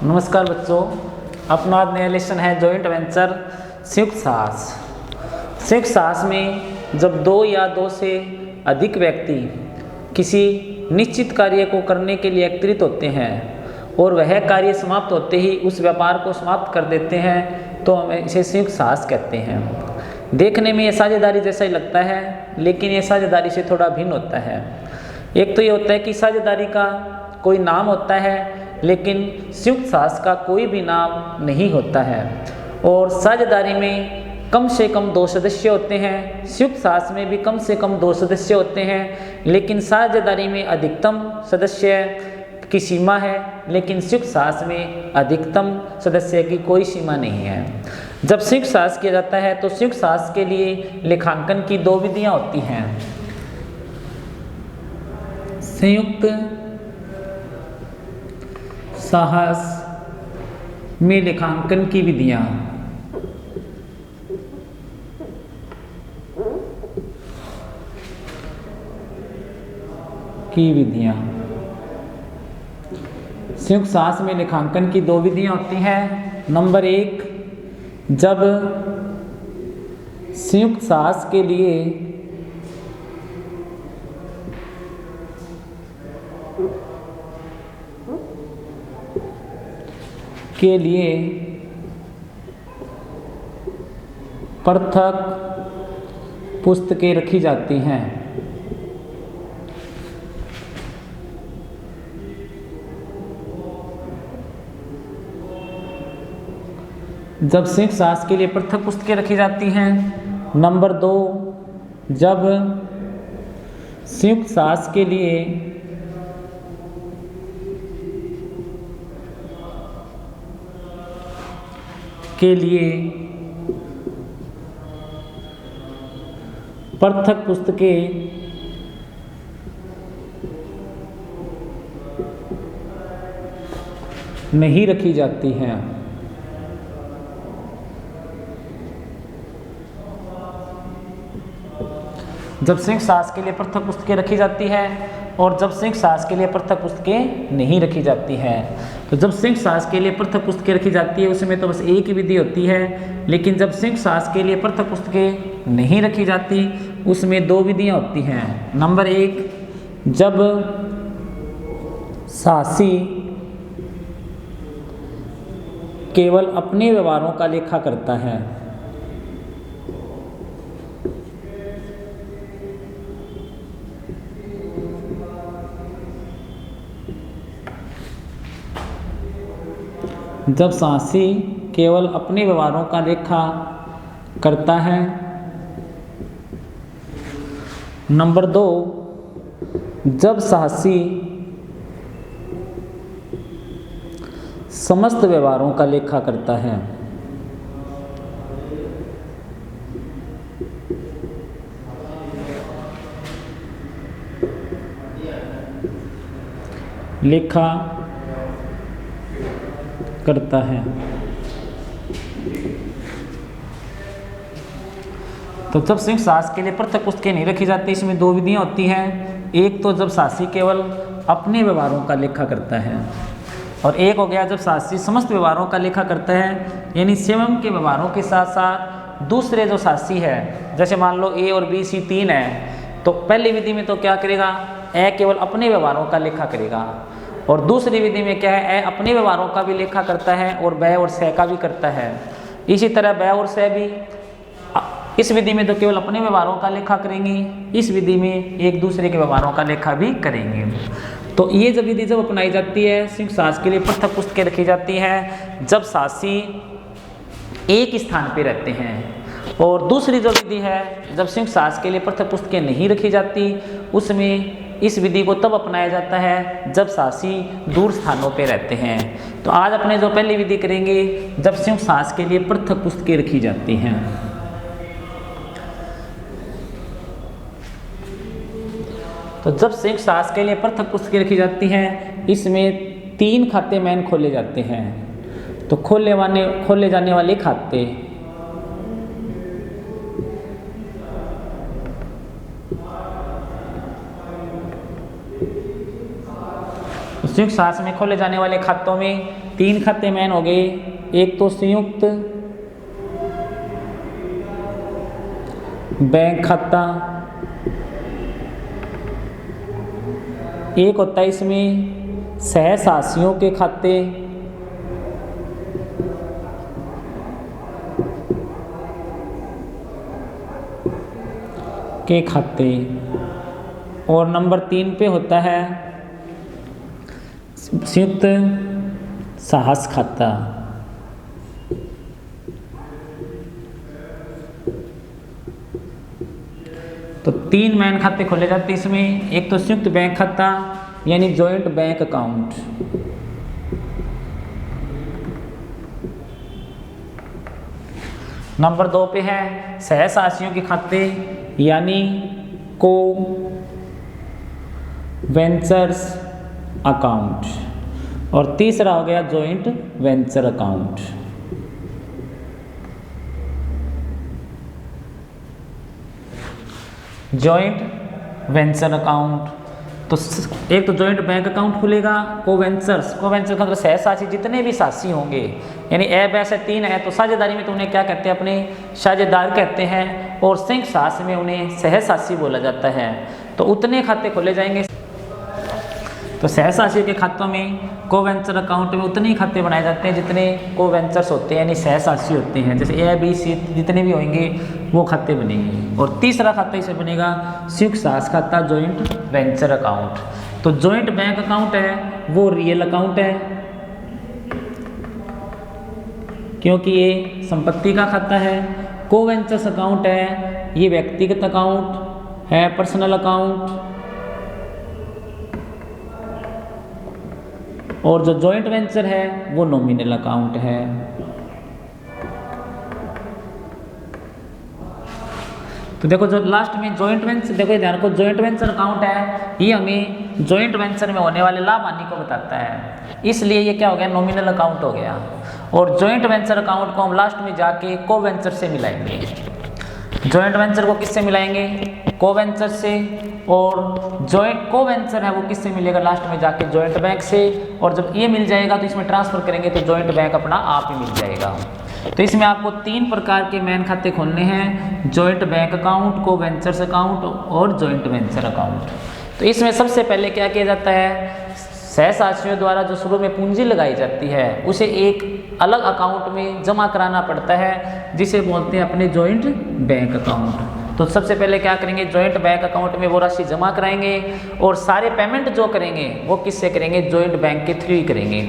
नमस्कार बच्चों, अपना आज नया लेसन है जॉइंट वेंचर संयुक्त साहस। संयुक्त साहस में जब दो या दो से अधिक व्यक्ति किसी निश्चित कार्य को करने के लिए एकत्रित होते हैं और वह कार्य समाप्त होते ही उस व्यापार को समाप्त कर देते हैं तो हम इसे संयुक्त साहस कहते हैं। देखने में ये साझेदारी जैसा ही लगता है, लेकिन ये साझेदारी से थोड़ा भिन्न होता है। एक तो ये होता है कि साझेदारी का कोई नाम होता है, लेकिन संयुक्त साहस का कोई भी नाम नहीं होता है। और साझेदारी में कम से कम 2 सदस्य होते हैं, संयुक्त साहस में भी कम से कम 2 सदस्य होते हैं, लेकिन साझेदारी में अधिकतम सदस्य की सीमा है, लेकिन संयुक्त साहस में अधिकतम सदस्य की कोई सीमा नहीं है। जब संयुक्त साहस किया जाता है तो संयुक्त साहस के लिए लेखांकन की 2 विधियाँ होती हैं। संयुक्त साहस में लेखांकन की विधियाँ संयुक्त साहस में लेखांकन की 2 विधियाँ होती हैं। नंबर 1, जब संयुक्त साहस के लिए पृथक पुस्तकें रखी जाती हैं। जब संयुक्त साहस के लिए पृथक पुस्तकें रखी जाती हैं। नंबर 2, जब संयुक्त साहस के लिए पृथक पुस्तकें नहीं रखी जाती हैं। जब संयुक्त साहस के लिए पृथक पुस्तकें रखी जाती है और जब संयुक्त साहस के लिए पृथक पुस्तकें नहीं रखी जाती हैं। तो जब संयुक्त साहस के लिए पृथक पुस्तकें रखी जाती है उसमें तो बस एक ही विधि होती है, लेकिन जब संयुक्त साहस के लिए पृथक पुस्तकें नहीं रखी जाती उसमें 2 विधियाँ होती हैं। नंबर 1, जब साहसी केवल अपने व्यवहारों का लेखा करता है। जब साहसी केवल अपने व्यवहारों का लेखा करता है। नंबर 2, जब साहसी समस्त व्यवहारों का लेखा करता है। लेखा करता है। तो जब संयुक्त साहस के लिए पृथक पुस्तकें नहीं रखी जाती इसमें 2 विधियाँ होती हैं। एक तो जब साहसी केवल अपने व्यवहारों का लेखा करता है, और एक हो गया जब साहसी समस्त व्यवहारों का लेखा करता है, यानी स्वयं के व्यवहारों के साथ साथ दूसरे जो साहसी है, जैसे मान लो A और B C 3 है, तो पहली विधि में तो क्या करेगा, A केवल अपने व्यवहारों का लेखा करेगा, और दूसरी विधि में क्या है, A अपने व्यवहारों का भी लेखा करता है और ब और स का भी करता है। इसी तरह ब और स भी इस विधि में तो केवल अपने व्यवहारों का लेखा करेंगे, इस विधि में एक दूसरे के व्यवहारों का लेखा भी करेंगे। तो ये जब विधि जब अपनाई जाती है, संयुक्त साहस के लिए पृथक पुस्तकें रखी जाती हैं जब साहसी एक स्थान पे रहते हैं। और दूसरी जो विधि है, जब संयुक्त साहस के लिए पृथक पुस्तकें नहीं रखी जाती उसमें इस विधि को तब अपनाया जाता है जब साहसी दूर स्थानों पे रहते हैं। तो आज अपने जो पहली विधि करेंगे, जब संयुक्त साहस के लिए पृथक पुस्तकें रखी जाती हैं। तो जब संयुक्त साहस के लिए पृथक पुस्तकें रखी जाती हैं इसमें 3 खाते मैन खोले जाते हैं। तो खोले जाने वाले खाते संयुक्त साहस्य में खोले जाने वाले खातों में 3 खाते मेन हो गए। एक तो संयुक्त बैंक खाता, एक होता है इसमें सहसासियों के खाते, और नंबर 3 पे होता है संयुक्त साहस खाता। तो 3 मेन खाते खोले जाते हैं इसमें। एक तो संयुक्त बैंक खाता यानी जॉइंट बैंक अकाउंट, नंबर 2 पे है सहसासियों के खाते यानी को वेंचर्स अकाउंट, और तीसरा हो गया joint venture account. Joint venture account, तो एक तो जॉइंट बैंक अकाउंट खुलेगा। को वेंचर का मतलब सहसासी जितने भी सासी होंगे, यानी ऐब ऐसे 3 है तो साझेदारी में तो उन्हें क्या कहते हैं, अपने साझेदार कहते हैं, और संयुक्त साहस्य में उन्हें सहसासी बोला जाता है। तो उतने खाते खोले जाएंगे। तो सहसासी के खातों में को वेंचर अकाउंट में उतने ही खाते बनाए जाते हैं जितने को वेंचर्स होते हैं, यानी सहसासी होते हैं। जैसे ए बी सी जितने भी होंगे वो खाते बनेंगे। और तीसरा खाता इसे बनेगा संयुक्त साहस्य खाता, जॉइंट वेंचर अकाउंट। तो जॉइंट बैंक अकाउंट है वो रियल अकाउंट है, क्योंकि ये संपत्ति का खाता है। को वेंचर्स अकाउंट है ये व्यक्तिगत अकाउंट है, पर्सनल अकाउंट। और जो जॉइंट वेंचर है वो नॉमिनल अकाउंट है। तो देखो जो लास्ट में जॉइंट वेंचर, देखो ध्यान को, जॉइंट वेंचर अकाउंट है ये हमें जॉइंट वेंचर में होने वाले लाभ हानि को बताता है, इसलिए ये क्या हो गया, नॉमिनल अकाउंट हो गया। और जॉइंट वेंचर अकाउंट को हम लास्ट में जाके को वेंचर से मिलाएंगे। जॉइंट वेंचर को किससे मिलाएंगे, को वेंचर से, और जॉइंट को वेंचर है वो किससे मिलेगा लास्ट में जाके, जॉइंट बैंक से। और जब ये मिल जाएगा तो इसमें ट्रांसफर करेंगे तो जॉइंट बैंक अपना आप ही मिल जाएगा। तो इसमें आपको 3 प्रकार के मेन खाते खोलने हैं, जॉइंट बैंक अकाउंट, को वेंचर्स अकाउंट और जॉइंट वेंचर अकाउंट। तो इसमें सबसे पहले क्या किया जाता है, सहसासियों द्वारा जो शुरू में पूंजी लगाई जाती है उसे एक अलग अकाउंट में जमा कराना पड़ता है, जिसे बोलते हैं अपने जॉइंट बैंक अकाउंट। तो सबसे पहले क्या करेंगे, जॉइंट बैंक अकाउंट में वो राशि जमा कराएंगे, और सारे पेमेंट जो करेंगे वो किससे करेंगे, जॉइंट बैंक के थ्रू ही करेंगे।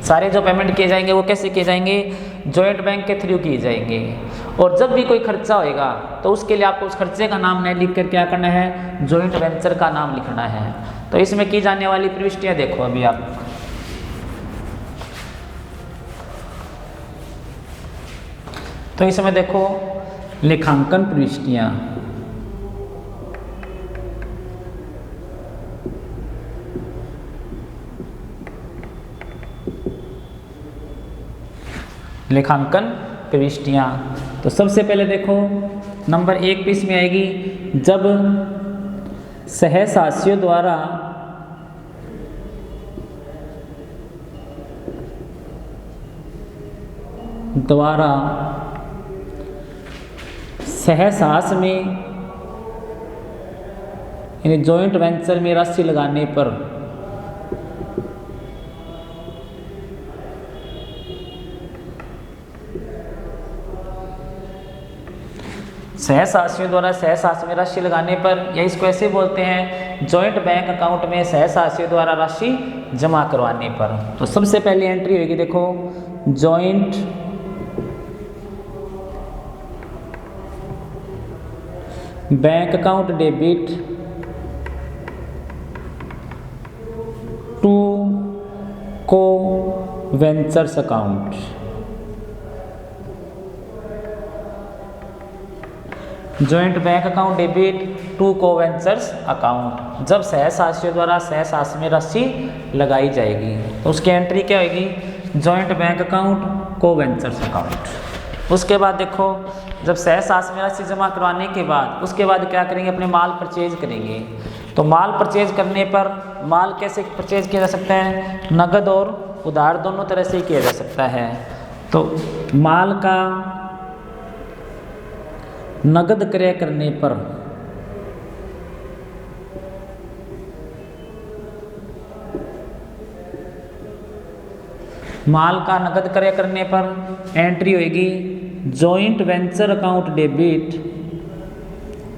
सारे जो पेमेंट किए जाएंगे वो कैसे किए जाएंगे, जॉइंट बैंक के थ्रू किए जाएंगे। और जब भी कोई खर्चा होएगा तो उसके लिए आपको उस खर्चे का नाम नहीं लिख कर क्या करना है, जॉइंट वेंचर का नाम लिखना है। तो इसमें की जाने वाली प्रविष्टियाँ देखो अभी आप, तो इसमें देखो लेखांकन प्रविष्टियाँ। लेखांकन प्रविष्टियाँ, तो सबसे पहले देखो नंबर 1 पे इसमें आएगी, जब सहसासियों द्वारा सहसास में यानी जॉइंट वेंचर में राशि लगाने पर सहसासियों द्वारा सहसास में राशि लगाने पर, या इसको ऐसे बोलते हैं जॉइंट बैंक अकाउंट में सहसासियों द्वारा राशि जमा करवाने पर। तो सबसे पहली एंट्री होगी देखो, joint bank account debit to को ventures account. Joint bank account debit to को वेंचर्स अकाउंट, जब सहसासियों द्वारा सहसास में राशि लगाई जाएगी तो उसकी एंट्री क्या होगी, जॉइंट बैंक अकाउंट को वेंचर्स अकाउंट। उसके बाद देखो, जब सहसास में राशि जमा करवाने के बाद उसके बाद क्या करेंगे, अपने माल परचेज करेंगे। तो माल परचेज करने पर माल कैसे परचेज किया जा सकता है? नगद और उधार दोनों तरह से किया जा सकता है। तो माल का नगद क्रय करने पर एंट्री होगी जॉइंट वेंचर अकाउंट डेबिट,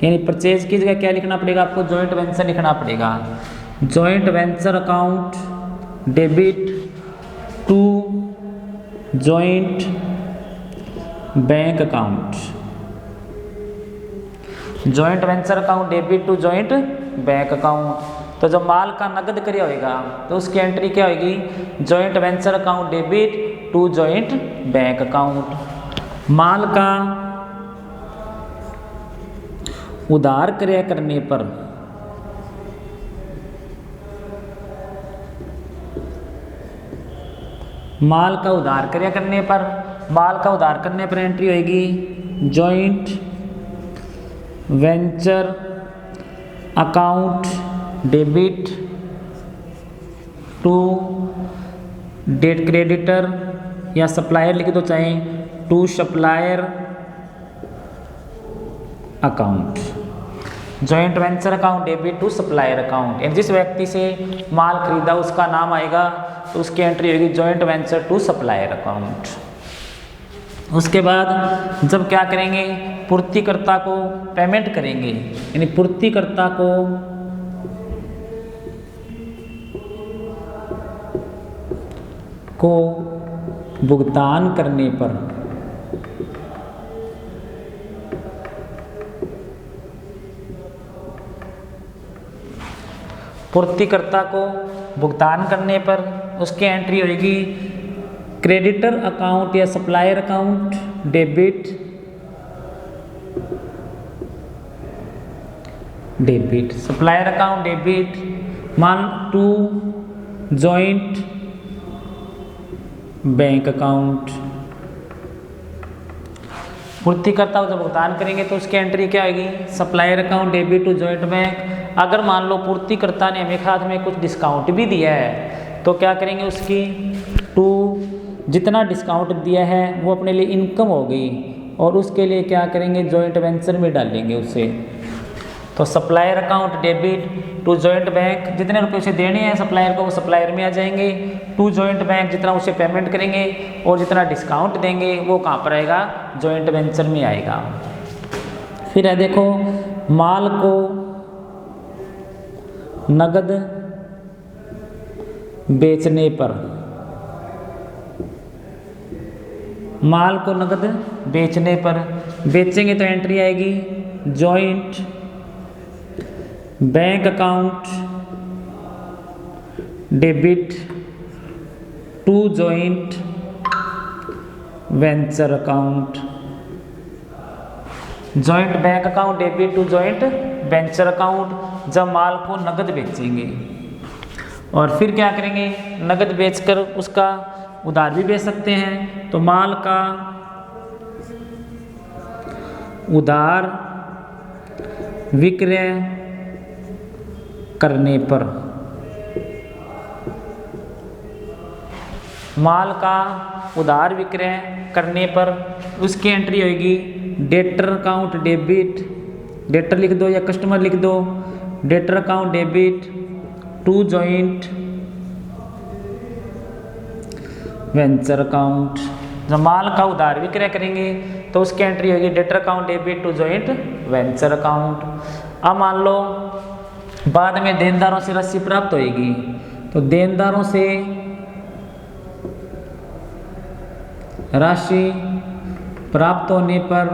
यानी परचेज की जगह क्या लिखना पड़ेगा आपको? जॉइंट वेंचर लिखना पड़ेगा। Joint venture account debit to joint bank account. Joint venture account debit to joint bank account. तो जब माल का नगद क्रय होएगा तो उसकी एंट्री क्या होगी? Joint venture account debit to joint bank account. माल का उधार क्रय करने पर माल का उधार करने पर एंट्री होगी joint venture account debit to date creditor या सप्लायर लिख दो चाहे, to supplier account. Joint venture account debit to supplier account, जिस व्यक्ति से माल खरीदा उसका नाम आएगा तो उसकी एंट्री होगी joint venture to supplier account. उसके बाद जब क्या करेंगे? पूर्तिकर्ता को पेमेंट करेंगे, यानी पूर्तिकर्ता को भुगतान करने पर उसकी एंट्री होगी क्रेडिटर अकाउंट या supplier account debit supplier account debit मान टू जॉइंट बैंक अकाउंट। पूर्तिकर्ता को जब भुगतान करेंगे तो उसकी एंट्री क्या आएगी? Supplier account debit to joint bank. अगर मान लो पूर्तिकर्ता ने हमें खाते में कुछ डिस्काउंट भी दिया है तो क्या करेंगे? उसकी टू जितना डिस्काउंट दिया है वो अपने लिए इनकम हो गई और उसके लिए क्या करेंगे? जॉइंट वेंचर में डालेंगे उसे। तो supplier account debit to joint bank, जितने रुपए उसे देने हैं सप्लायर को वो सप्लायर में आ जाएंगे। टू जॉइंट बैंक, जितना उसे पेमेंट करेंगे और जितना डिस्काउंट देंगे वो कहाँ पर आएगा? जॉइंट वेंचर में आएगा। फिर है देखो, माल को नगद बेचने पर बेचेंगे तो एंट्री आएगी joint bank account debit to joint venture account. Joint bank account debit to joint venture account जब माल को नगद बेचेंगे। और फिर क्या करेंगे? नगद बेचकर उसका उधार भी बेच सकते हैं। तो माल का उधार विक्रय करने पर उसकी एंट्री होगी डेटर अकाउंट डेबिट, डेटर लिख दो या कस्टमर लिख दो, debtor account debit to joint venture account. जब माल का उधार विक्रय करेंगे तो उसकी एंट्री होगी debtor account debit to joint venture account. अब मान लो बाद में देनदारों से राशि प्राप्त होगी तो देनदारों से राशि प्राप्त होने पर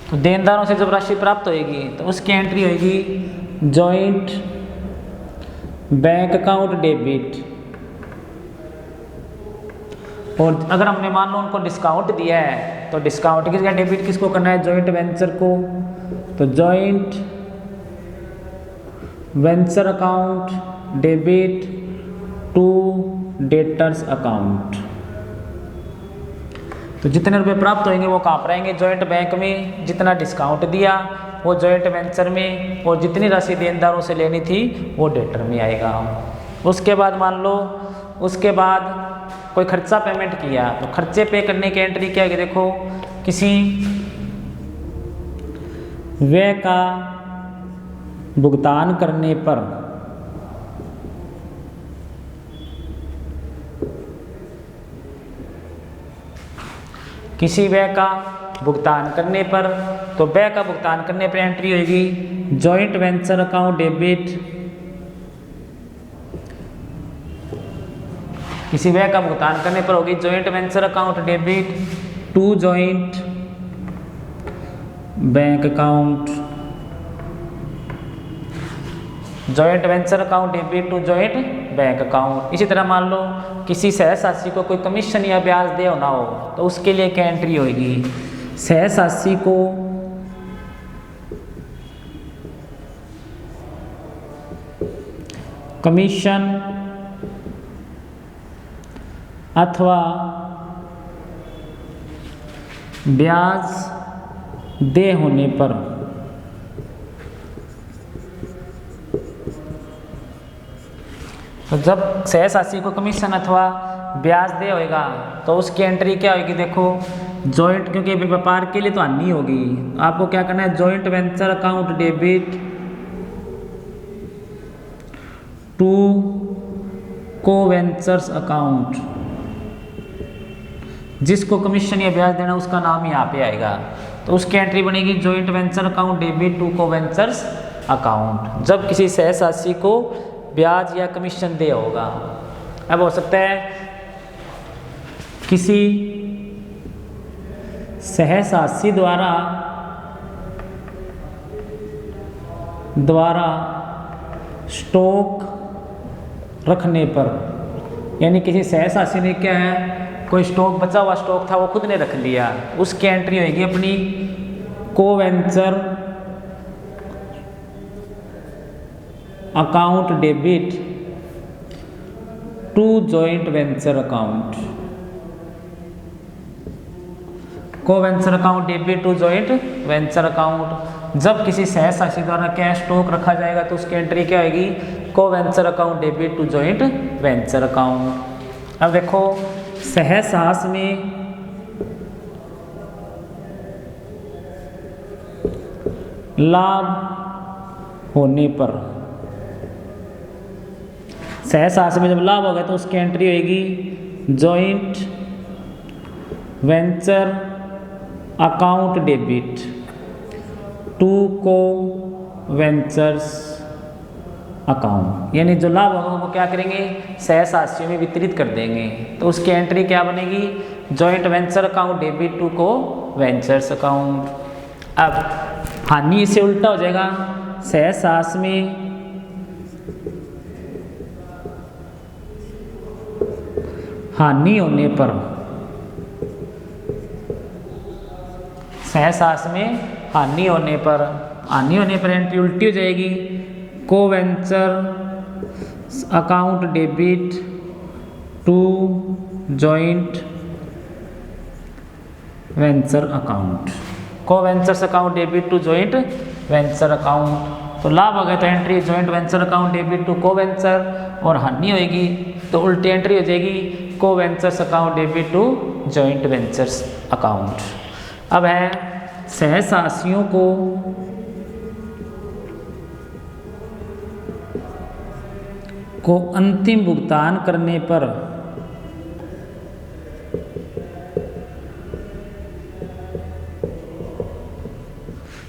तो देनदारों से जब राशि प्राप्त होगी तो उसकी एंट्री होगी जॉइंट बैंक अकाउंट डेबिट। और अगर हमने मान लो उनको डिस्काउंट दिया है तो डिस्काउंट की जगह डेबिट किसको करना है? जॉइंट वेंचर को। तो joint venture account debit to debtors account. तो तो जितने रुपए प्राप्त होंगे वो कहाँ पर आएंगे, जॉइंट बैंक में। जितना डिस्काउंट दिया वो जॉइंट वेंचर में, और जितनी राशि देनदारों से लेनी थी वो डेटर में आएगा। उसके बाद मान लो उसके बाद कोई खर्चा पेमेंट किया, तो खर्चे पे करने की एंट्री क्या है, देखो किसी व्यय का भुगतान करने पर किसी व्यय का भुगतान करने पर, तो व्यय का भुगतान करने पर एंट्री होगी जॉइंट वेंचर अकाउंट डेबिट। किसी व्यय का भुगतान करने पर होगी joint venture account debit to joint bank account, joint venture account debit to joint bank account. इसी तरह मान लो किसी सहसासी को कोई कमीशन या ब्याज दे होना हो, तो उसके लिए क्या एंट्री होगी, सहसासी को कमीशन अथवा ब्याज दे होने पर तो जब सहसासी को कमीशन अथवा ब्याज दे होएगा तो उसकी एंट्री क्या होगी, देखो जॉइंट, क्योंकि व्यापार के लिए तो हानि होगी, आपको क्या करना है, joint venture account debit to को वेंचर्स अकाउंट। जिसको कमीशन या ब्याज देना उसका नाम यहाँ पे आएगा, तो उसकी एंट्री बनेगी joint venture account debit to को वेंचर्स अकाउंट, जब किसी सहसासी को ब्याज या कमीशन दे होगा। अब हो सकता है किसी सहसासी द्वारा स्टॉक रखने पर, यानी किसी सहसासी ने क्या है, कोई स्टॉक बचा हुआ स्टॉक था वो खुद ने रख लिया, उसकी एंट्री होगी अपनी को venture account debit to joint venture account, को venture account debit to joint venture account. जब किसी सहसासी द्वारा क्या स्टॉक रखा जाएगा तो उसकी एंट्री क्या आएगी, co venture account debit to joint venture account. अब देखो सहसास में लाभ होने पर, सहसास में जब लाभ होगा तो उसकी एंट्री होगी joint venture account debit to को वेंचर्स अकाउंट, यानी जो लाभ होगा वो क्या करेंगे, सहसासियों में वितरित कर देंगे, तो उसकी एंट्री क्या बनेगी, joint venture account debit to को वेंचर्स अकाउंट। अब हानि इससे उल्टा हो जाएगा, सहसास में हानि होने पर, सहसास में हानि होने पर एंट्री उल्टी हो जाएगी, को venture account debit to joint venture account, को ventures account debit to joint venture account. तो लाभ हो गया तो entry joint venture account debit to को वेंचर, और हानि होगी तो उल्टी एंट्री हो जाएगी को ventures account debit to joint ventures account. अब है सहसासियों को अंतिम भुगतान करने पर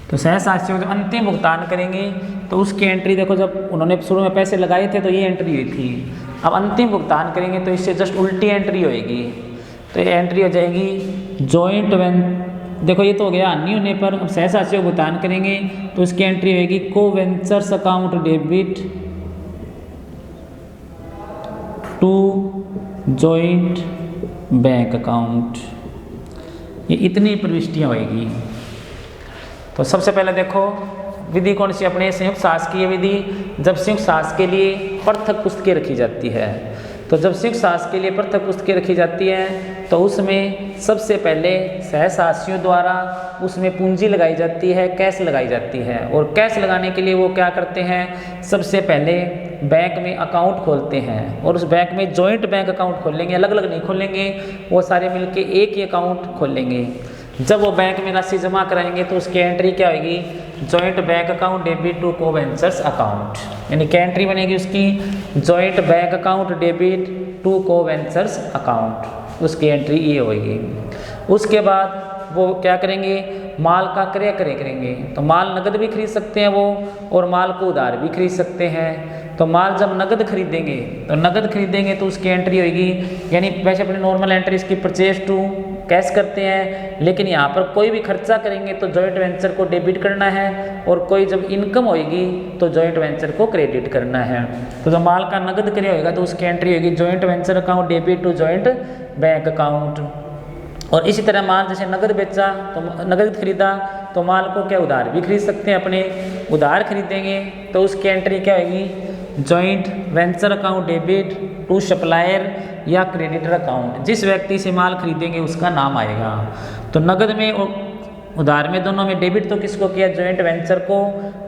तो सहसासियों को अंतिम भुगतान करेंगे तो उसकी एंट्री देखो, जब उन्होंने शुरू में पैसे लगाए थे तो ये एंट्री हुई थी, अब अंतिम भुगतान करेंगे तो इससे जस्ट उल्टी एंट्री होएगी, तो ये एंट्री हो जाएगी जॉइंट देखो ये तो हो गया हानि होने पर। अब सहसासियों को भुगतान करेंगे तो उसकी एंट्री होगी co ventures account debit to joint bank account. ये इतनी प्रविष्टियाँ होएगी। तो सबसे पहले देखो विधि कौन सी, अपने संयुक्त शासकीय विधि, जब संयुक्त शासक के लिए पृथक पुस्तकें रखी जाती है। तो जब संयुक्त शासक के लिए पृथक पुस्तकें रखी जाती हैं तो उसमें सबसे पहले सहशासियों द्वारा उसमें पूंजी लगाई जाती है, कैश लगाई जाती है। और कैश लगाने के लिए वो क्या करते हैं, सबसे पहले बैंक में अकाउंट खोलते हैं और उस बैंक में जॉइंट बैंक अकाउंट खोलेंगे, अलग अलग नहीं खोलेंगे, वो सारे मिलके एक ही अकाउंट खोलेंगे। जब वो बैंक में राशि जमा कराएंगे तो उसकी एंट्री क्या होगी, joint bank account debit to coventurers account, यानी क्या एंट्री बनेगी उसकी, joint bank account debit to coventurers account, उसकी एंट्री ये होगी। उसके बाद वो क्या करेंगे, माल का क्रय करेंगे। तो माल नगद भी खरीद सकते हैं वो, और माल को उधार भी खरीद सकते हैं। तो माल जब नगद खरीदेंगे तो उसकी एंट्री होगी, यानी वैसे अपनी नॉर्मल एंट्री इसकी परचेज टू कैश करते हैं, लेकिन यहाँ पर कोई भी खर्चा करेंगे तो जॉइंट वेंचर को डेबिट करना है, और कोई जब इनकम होगी तो जॉइंट वेंचर को क्रेडिट करना है। तो जब माल का नगद क्रय होगा तो उसकी एंट्री होगी joint venture account debit to joint bank account. और इसी तरह माल जैसे नगद बेचा तो नगद खरीदा तो माल को क्या उधार भी खरीद सकते हैं, अपने उधार खरीदेंगे तो उसकी एंट्री क्या होगी, joint venture account debit to supplier या क्रेडिटर अकाउंट। जिस व्यक्ति से माल खरीदेंगे उसका नाम आएगा। तो नगद में और उधार में दोनों में डेबिट तो किसको किया, जॉइंट वेंचर को,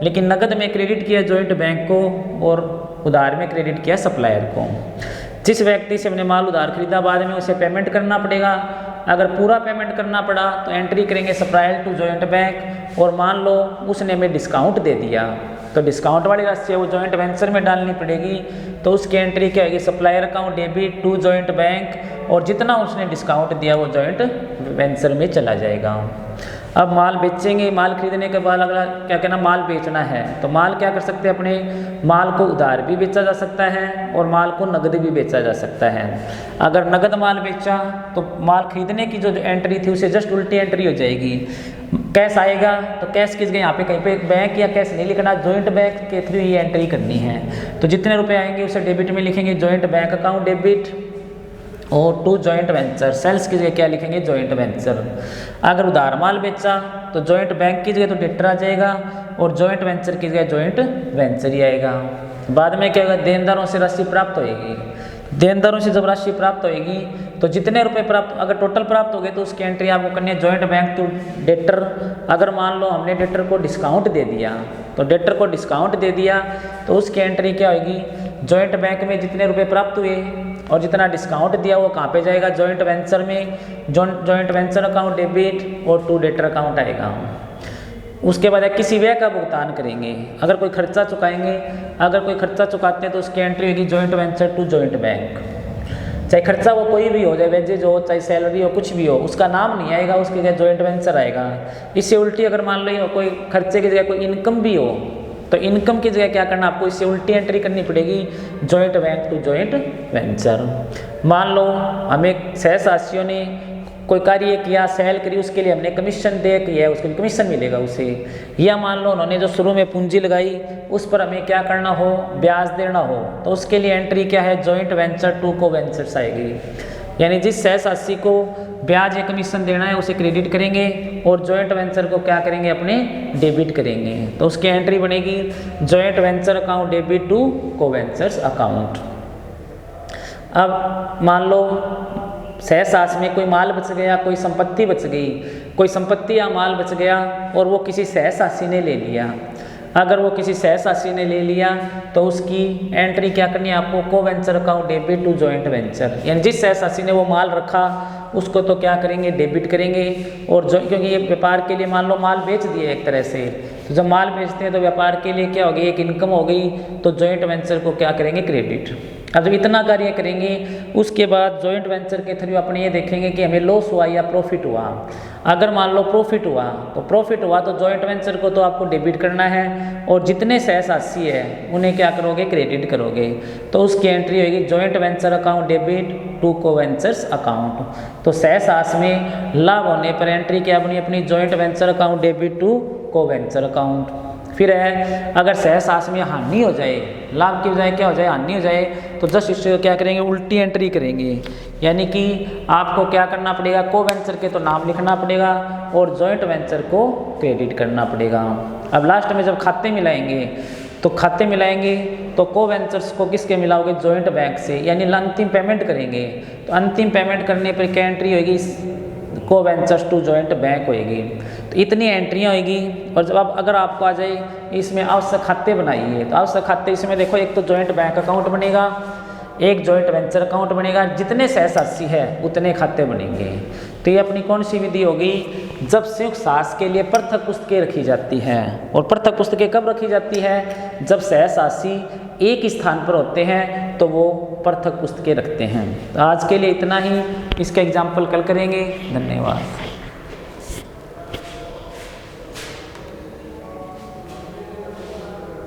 लेकिन नगद में क्रेडिट किया जॉइंट बैंक को, और उधार में क्रेडिट किया सप्लायर को। जिस व्यक्ति से हमने माल उधार खरीदा बाद में उसे पेमेंट करना पड़ेगा, अगर पूरा पेमेंट करना पड़ा तो एंट्री करेंगे सप्लायर टू जॉइंट बैंक। और मान लो उसने हमें डिस्काउंट दे दिया तो डिस्काउंट वाली राशि है वो जॉइंट वेंचर में डालनी पड़ेगी, तो उसकी एंट्री क्या होगी, supplier account debit to joint bank, और जितना उसने डिस्काउंट दिया वो जॉइंट वेंचर में चला जाएगा। अब माल बेचेंगे, माल खरीदने के बाद अगला क्या कहना, माल बेचना है तो माल क्या कर सकते हैं, अपने माल को उधार भी बेचा जा सकता है और माल को नगद भी बेचा जा सकता है। अगर नगद माल बेचा तो माल खरीदने की जो एंट्री थी उसे जस्ट उल्टी एंट्री हो जाएगी। कैश आएगा तो कैश किस गए, यहाँ पे कहीं पे बैंक या कैश नहीं लिखना, जॉइंट बैंक के थ्रू ये एंट्री करनी है। तो जितने रुपए आएंगे उसे डेबिट में लिखेंगे जॉइंट बैंक अकाउंट डेबिट, और टू जॉइंट वेंचर, सेल्स की जगह क्या लिखेंगे, जॉइंट वेंचर। अगर उधार माल बेचा तो जॉइंट बैंक की जगह तो डेटर आ जाएगा, और जॉइंट वेंचर की जगह जॉइंट वेंचर ही आएगा। बाद में क्या होगा, देनदारों से राशि प्राप्त होएगी। देनदारों से जब राशि प्राप्त होएगी तो जितने रुपए प्राप्त, अगर टोटल प्राप्त हो गए तो उसकी एंट्री आपको करनी है जॉइंट बैंक टू डेटर। अगर मान लो हमने डेटर को डिस्काउंट दे दिया तो डेटर को डिस्काउंट दे दिया तो उसकी एंट्री क्या होगी, जॉइंट बैंक में जितने रुपए प्राप्त हुए और जितना डिस्काउंट दिया वो कहाँ पे जाएगा, जॉइंट वेंचर में, जॉइंट वेंचर अकाउंट डेबिट और टू डेटर अकाउंट आएगा। उसके बाद किसी व्यय का भुगतान करेंगे, अगर कोई खर्चा चुकाएंगे, अगर कोई खर्चा चुकाते हैं तो उसकी एंट्री होगी joint venture to joint bank. चाहे खर्चा वो कोई भी हो, चाहे वेजेज हो, चाहे सैलरी हो, कुछ भी हो, उसका नाम नहीं आएगा, उसके जगह जॉइंट वेंचर आएगा। इससे उल्टी अगर मान लो कोई खर्चे की जगह कोई इनकम भी हो तो इनकम की जगह क्या करना, आपको इससे उल्टी एंट्री करनी पड़ेगी, joint bank to joint venture. मान लो हमें सहशासियों ने कोई कार्य किया, सेल करी, उसके लिए हमने कमीशन दे किया है, उसके लिए कमीशन मिलेगा उसे। या मान लो उन्होंने जो शुरू में पूंजी लगाई उस पर हमें क्या करना हो, ब्याज देना हो, तो उसके लिए एंट्री क्या है, जॉइंट वेंचर टू को वेंचर्स आएगी। यानी जिस सहशासी को ब्याज या कमीशन देना है उसे क्रेडिट करेंगे और जॉइंट वेंचर को क्या करेंगे, अपने डेबिट करेंगे। तो उसकी एंट्री बनेगी joint venture account debit to को वेंचर्स अकाउंट। अब मान लो सहसास में कोई माल बच गया, कोई संपत्ति बच गई, कोई संपत्ति या माल बच गया और वो किसी सहसासी ने ले लिया। अगर वो किसी सहसासी ने ले लिया तो उसकी एंट्री क्या करनी है आपको, co venture account debit to joint venture. यानी जिस सहसासी ने वो माल रखा उसको तो क्या करेंगे, डेबिट करेंगे। और जो क्योंकि ये व्यापार के लिए मान लो माल बेच दिया एक तरह से, तो जब माल बेचते हैं तो व्यापार के लिए क्या होगी, एक इनकम हो गई, तो जॉइंट वेंचर को क्या करेंगे, क्रेडिट। अब जब इतना कार्य करेंगे उसके बाद जॉइंट वेंचर के थ्रू अपने ये देखेंगे कि हमें लॉस हुआ या प्रॉफिट हुआ। अगर मान लो प्रॉफिट हुआ तो जॉइंट वेंचर को तो आपको डेबिट करना है और जितने सहसासी है उन्हें क्या करोगे, क्रेडिट करोगे। तो उसकी एंट्री होगी joint venture account debit to को वेंचर्स अकाउंट। तो सहसास में लाभ होने पर एंट्री क्या बनी अपनी, joint venture account debit to को वेंचर अकाउंट। फिर है अगर सहसास में हानि हो जाए, लाभ की बजाय क्या हो जाए, हानि हो जाए, तो जस्ट इससे क्या करेंगे, उल्टी एंट्री करेंगे। यानी कि आपको क्या करना पड़ेगा, को वेंचर के तो नाम लिखना पड़ेगा और जॉइंट वेंचर को क्रेडिट करना पड़ेगा। अब लास्ट में जब खाते मिलाएंगे तो खाते मिलाएंगे तो को वेंचर्स को किसके मिलाओगे, जॉइंट बैंक से, यानी अंतिम पेमेंट करेंगे तो अंतिम पेमेंट करने पर क्या एंट्री होगी, co ventures to joint bank होएगी। तो इतनी एंट्रियाँ होएगी। और जब अब अगर आपको आ जाए इसमें आवश्यक खाते बनाइए, तो आवश्यक खाते इसमें देखो, एक तो जॉइंट बैंक अकाउंट बनेगा, एक जॉइंट वेंचर अकाउंट बनेगा, जितने सहसासी है उतने खाते बनेंगे। तो ये अपनी कौन सी विधि होगी, जब संयुक्त सास के लिए पृथक पुस्तकें रखी जाती हैं। और पृथक पुस्तकें कब रखी जाती है, जब सहसासी एक स्थान पर होते हैं तो वो पृथक पुस्तकें रखते हैं। तो आज के लिए इतना ही, इसका एग्जाम्पल कल करेंगे। धन्यवाद।